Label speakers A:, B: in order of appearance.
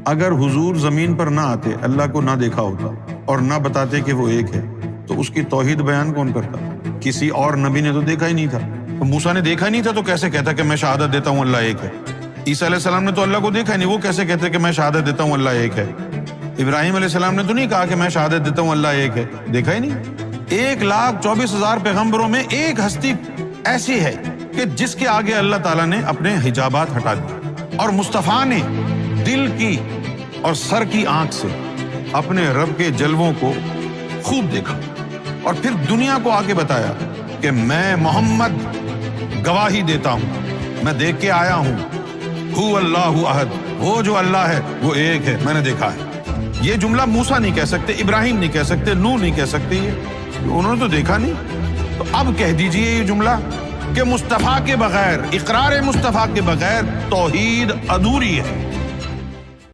A: اگر حضور زمین پر نہ آتے، اللہ کو نہ دیکھا ہوتا اور نہ بتاتے کہ وہ ایک ہے، تو اس کی توحید بیان کون کرتا؟ کسی اور نبی نے تو دیکھا ہی نہیں تھا۔ تو موسیٰ نے دیکھا ہی نہیں تھا تو کیسے کہتا کہ میں شہادت دیتا ہوں اللہ ایک ہے؟ عیسیٰ علیہ السلام نے تو اللہ کو دیکھا ہی نہیں، وہ کیسے کہتے کہ میں شہادت دیتا ہوں اللہ ایک ہے؟ ابراہیم علیہ السلام نے تو نہیں کہا کہ میں شہادت دیتا ہوں اللہ ایک ہے، دیکھا ہی نہیں۔ 1,24,000 پیغمبروں میں ایک ہستی ایسی ہے کہ جس کے آگے اللہ تعالیٰ نے اپنے حجابات ہٹا دیے، اور مصطفیٰ نے دل کی اور سر کی آنکھ سے اپنے رب کے جلووں کو خوب دیکھا، اور پھر دنیا کو آگے بتایا کہ میں محمد گواہی دیتا ہوں، میں دیکھ کے آیا ہوں، هو اللہ احد، وہ جو اللہ ہے وہ ایک ہے، میں نے دیکھا ہے۔ یہ جملہ موسیٰ نہیں کہہ سکتے، ابراہیم نہیں کہہ سکتے، نوح نہیں کہہ سکتے، یہ انہوں نے تو دیکھا نہیں۔ تو اب کہہ دیجئے یہ جملہ کہ مصطفیٰ کے بغیر، اقرار مصطفیٰ کے بغیر توحید ادھوری ہے۔